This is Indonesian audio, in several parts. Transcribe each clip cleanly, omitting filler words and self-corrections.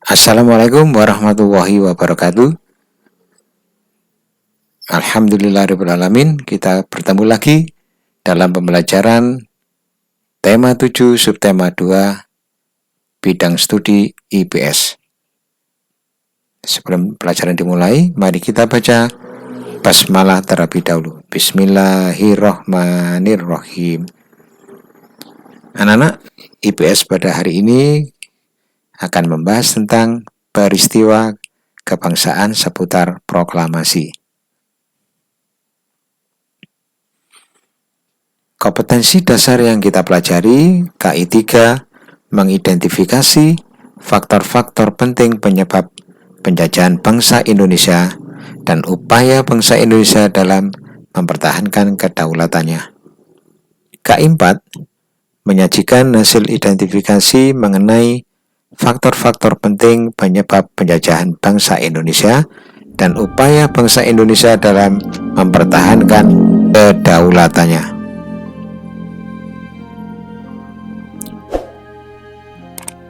Assalamualaikum warahmatullahi wabarakatuh. Alhamdulillahirrahmanirrahim. Kita bertemu lagi dalam pembelajaran tema 7 subtema 2 bidang studi IPS. Sebelum pelajaran dimulai, mari kita baca basmalah terlebih dahulu. Bismillahirrahmanirrahim. Anak-anak, IPS pada hari ini akan membahas tentang peristiwa kebangsaan seputar proklamasi. Kompetensi dasar yang kita pelajari, KI 3, mengidentifikasi faktor-faktor penting penyebab penjajahan bangsa Indonesia dan upaya bangsa Indonesia dalam mempertahankan kedaulatannya. KI 4, menyajikan hasil identifikasi mengenai faktor-faktor penting penyebab penjajahan bangsa Indonesia dan upaya bangsa Indonesia dalam mempertahankan kedaulatannya.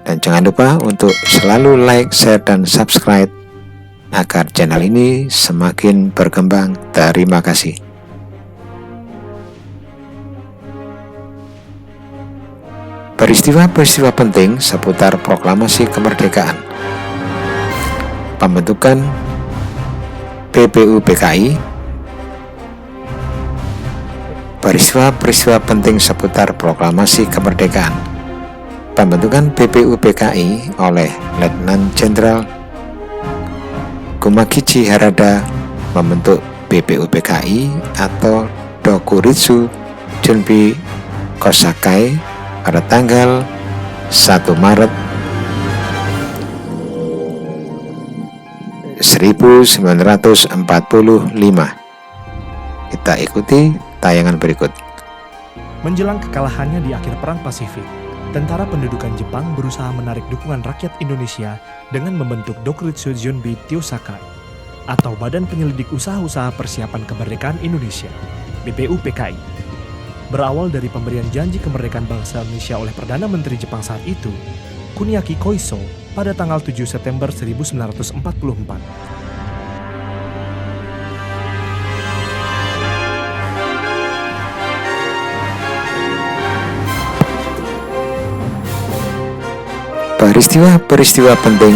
Dan jangan lupa untuk selalu like, share, dan subscribe agar channel ini semakin berkembang. Terima kasih. Peristiwa-peristiwa penting seputar proklamasi kemerdekaan. Pembentukan BPUPKI. Peristiwa-peristiwa penting seputar proklamasi kemerdekaan. Pembentukan BPUPKI oleh Letnan Jenderal Kumagichi Harada membentuk BPUPKI atau Dokuritsu Junbi Kosakai pada tanggal 1 Maret 1945. Kita ikuti tayangan berikut. Menjelang kekalahannya di akhir Perang Pasifik, tentara pendudukan Jepang berusaha menarik dukungan rakyat Indonesia dengan membentuk Dokuritsu Junbi Tyosakai atau Badan Penyelidik Usaha-Usaha Persiapan Kemerdekaan Indonesia, BPUPKI. Berawal dari pemberian janji kemerdekaan bangsa Indonesia oleh Perdana Menteri Jepang saat itu, Kuniaki Koiso, pada tanggal 7 September 1944. Peristiwa-peristiwa penting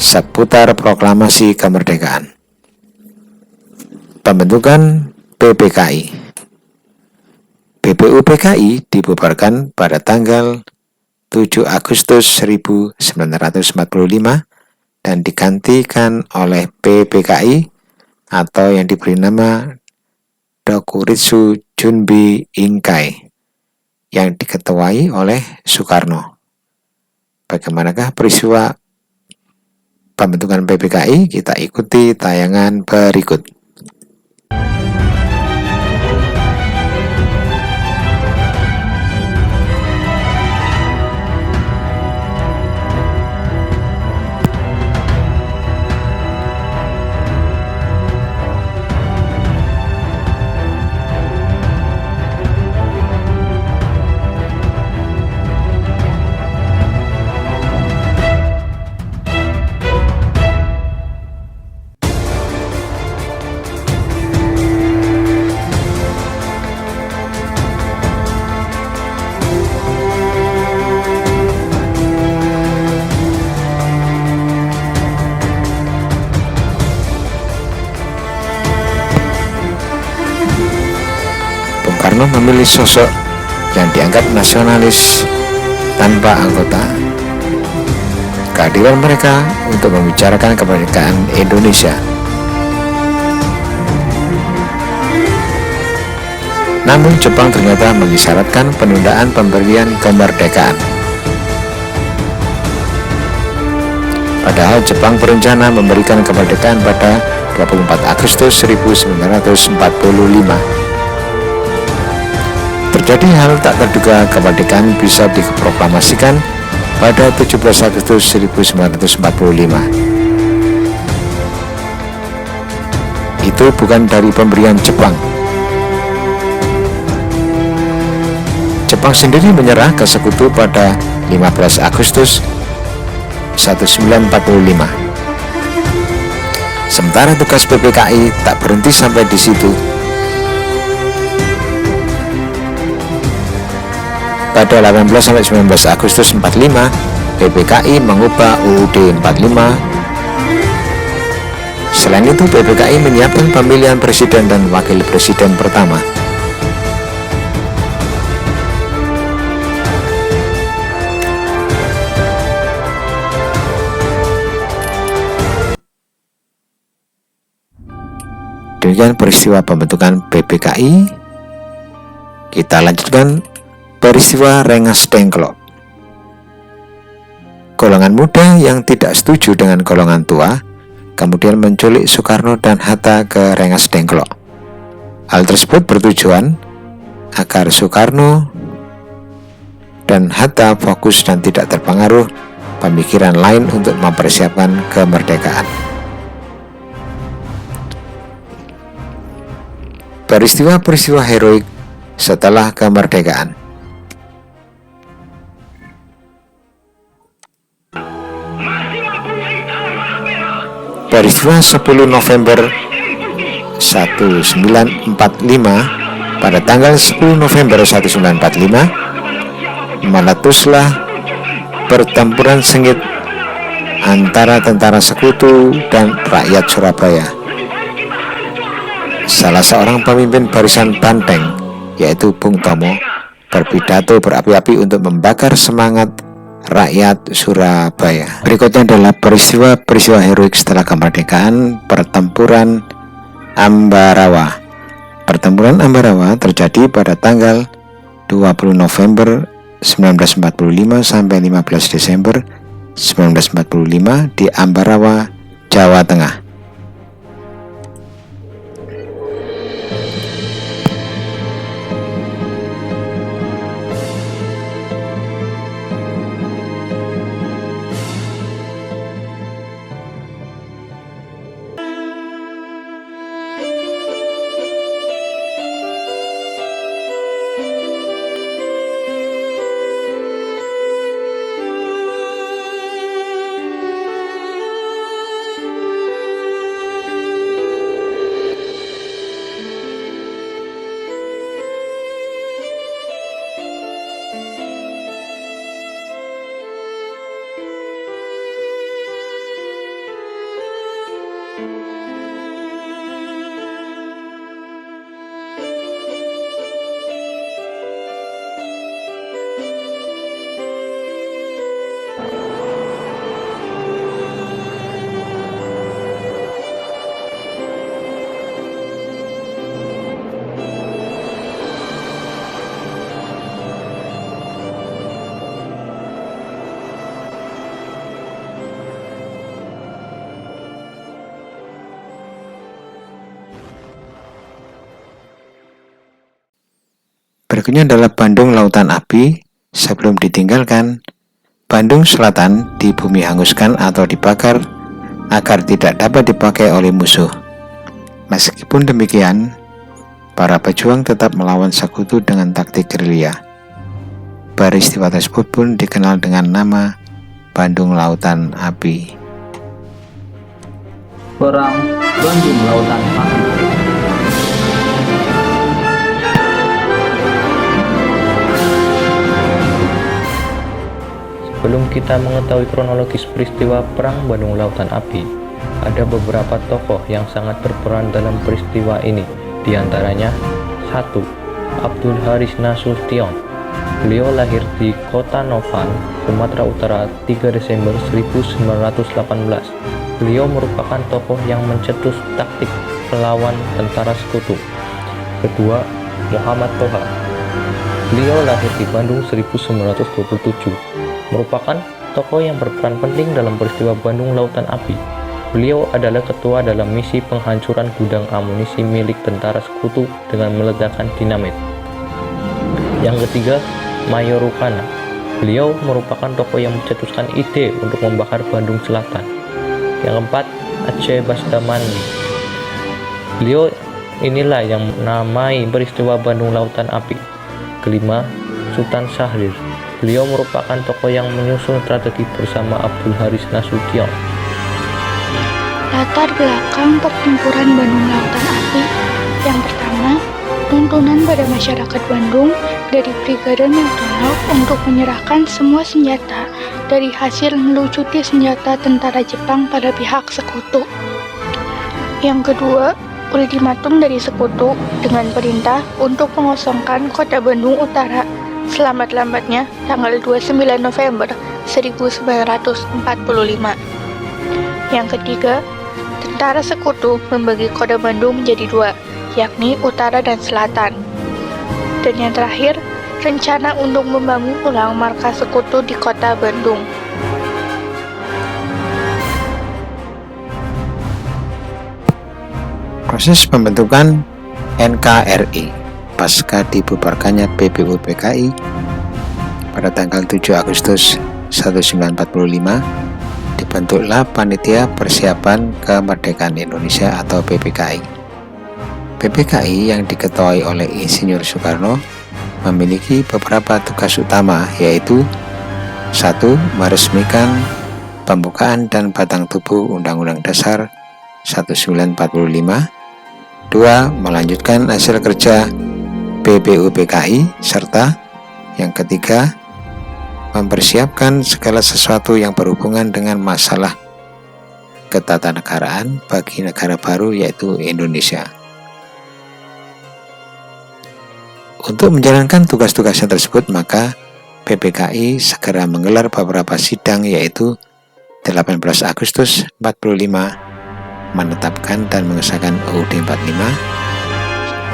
seputar proklamasi kemerdekaan. Pembentukan BPKI. BPUPKI dibubarkan pada tanggal 7 Agustus 1945 dan digantikan oleh PPKI atau yang diberi nama Dokuritsu Junbi Inkai yang diketuai oleh Soekarno. Bagaimanakah peristiwa pembentukan PPKI? Kita ikuti tayangan berikut. Karena memilih sosok yang dianggap nasionalis tanpa anggota. Kehadiran mereka untuk membicarakan kemerdekaan Indonesia. Namun Jepang ternyata mengisyaratkan penundaan pemberian kemerdekaan. Padahal Jepang berencana memberikan kemerdekaan pada 24 Agustus 1945. Terjadi hal tak terduga, kemerdekaan bisa diproklamasikan pada 17 Agustus 1945. Itu bukan dari pemberian Jepang. Jepang sendiri menyerah ke sekutu pada 15 Agustus 1945. Sementara tugas PPKI tak berhenti sampai di situ. Pada 18-19 Agustus 45, PPKI mengubah UUD 45. Selain itu, PPKI menyiapkan pemilihan presiden dan wakil presiden pertama. Demikian peristiwa pembentukan PPKI. Kita lanjutkan peristiwa Rengas Dengklok. Golongan muda yang tidak setuju dengan golongan tua kemudian menculik Soekarno dan Hatta ke Rengas Dengklok. Hal tersebut bertujuan agar Soekarno dan Hatta fokus dan tidak terpengaruh pemikiran lain untuk mempersiapkan kemerdekaan. Peristiwa-peristiwa heroik setelah kemerdekaan. Peristiwa 10 November 1945. Pada tanggal 10 November 1945 meletuslah pertempuran sengit antara tentara sekutu dan rakyat Surabaya. Salah seorang pemimpin barisan Banteng, yaitu Bung Tomo, berpidato berapi-api untuk membakar semangat rakyat Surabaya. Berikutnya adalah peristiwa-peristiwa heroik setelah kemerdekaan. Pertempuran Ambarawa. Pertempuran Ambarawa terjadi pada tanggal 20 November 1945 sampai 15 Desember 1945 di Ambarawa, Jawa Tengah. Berikutnya adalah Bandung Lautan Api. Sebelum ditinggalkan, Bandung Selatan di bumi hanguskan atau dibakar agar tidak dapat dipakai oleh musuh. Meskipun demikian, para pejuang tetap melawan sekutu dengan taktik gerilya. Peristiwa tersebut pun dikenal dengan nama Bandung Lautan Api. Perang Bandung Lautan Api. Sebelum kita mengetahui kronologis peristiwa Perang Bandung Lautan Api, ada beberapa tokoh yang sangat berperan dalam peristiwa ini. Di antaranya, 1. Abdul Haris Nasution. Beliau lahir di Kota Novan, Sumatera Utara 3 Desember 1918. Beliau merupakan tokoh yang mencetus taktik melawan tentara sekutu. Kedua, Muhammad Toha. Beliau lahir di Bandung 1927. Merupakan tokoh yang berperan penting dalam peristiwa Bandung Lautan Api. Beliau adalah ketua dalam misi penghancuran gudang amunisi milik tentara sekutu dengan meledakkan dinamit. Yang ketiga, Mayor Rukana. Beliau merupakan tokoh yang mencetuskan ide untuk membakar Bandung Selatan. Yang keempat, Aceh Bastamani. Beliau inilah yang menamai peristiwa Bandung Lautan Api. Kelima, Sultan Syahrir. Beliau merupakan tokoh yang menyusun strategi bersama Abdul Haris Nasution. Latar belakang pertempuran Bandung Lautan Api. Yang pertama, tuntunan pada masyarakat Bandung dari Brigade McDonald untuk menyerahkan semua senjata dari hasil melucuti senjata tentara Jepang pada pihak sekutu. Yang kedua, ultimatum dari sekutu dengan perintah untuk mengosongkan kota Bandung Utara selamat-lambatnya tanggal 29 November 1945. Yang ketiga, tentara sekutu membagi kota Bandung menjadi dua, yakni utara dan selatan. Dan yang terakhir, rencana untuk membangun ulang markas sekutu di kota Bandung. Proses pembentukan NKRI pasca dibubarkannya PBU-PKI pada tanggal 7 Agustus 1945, dibentuklah Panitia Persiapan Kemerdekaan Indonesia atau PPKI. PPKI yang diketuai oleh Insinyur Soekarno memiliki beberapa tugas utama, yaitu 1. Meresmikan pembukaan dan batang tubuh Undang-Undang Dasar 1945. 2. Melanjutkan hasil kerja PBU-PKI, serta yang ketiga, mempersiapkan segala sesuatu yang berhubungan dengan masalah ketatanegaraan bagi negara baru, yaitu Indonesia. Untuk menjalankan tugas-tugasnya tersebut, maka PPKI segera menggelar beberapa sidang, yaitu 18 Agustus 45, menetapkan dan mengesahkan UUD 45,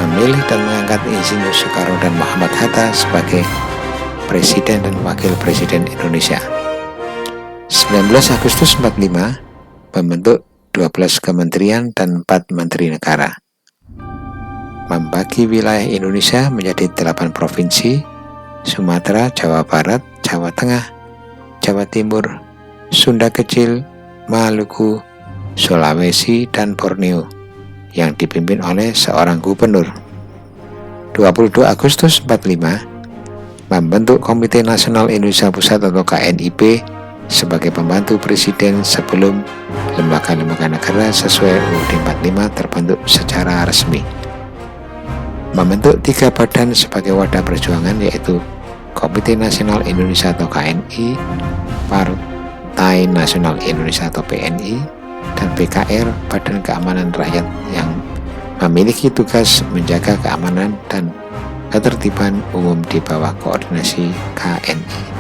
memilih dan mengangkat Insinyur Soekarno dan Muhammad Hatta sebagai Presiden dan Wakil Presiden Indonesia. 19 Agustus 45 membentuk 12 kementerian dan 4 menteri negara. Membagi wilayah Indonesia menjadi 8 provinsi: Sumatera, Jawa Barat, Jawa Tengah, Jawa Timur, Sunda Kecil, Maluku, Sulawesi, dan Borneo, yang dipimpin oleh seorang gubernur. 22 Agustus 45 membentuk Komite Nasional Indonesia Pusat atau KNIP sebagai pembantu presiden sebelum lembaga-lembaga negara sesuai UUD 45 terbentuk secara resmi. Membentuk 3 badan sebagai wadah perjuangan, yaitu Komite Nasional Indonesia atau KNI, Partai Nasional Indonesia atau PNI, dan PKR, Badan Keamanan Rakyat, yang memiliki tugas menjaga keamanan dan ketertiban umum di bawah koordinasi KNI.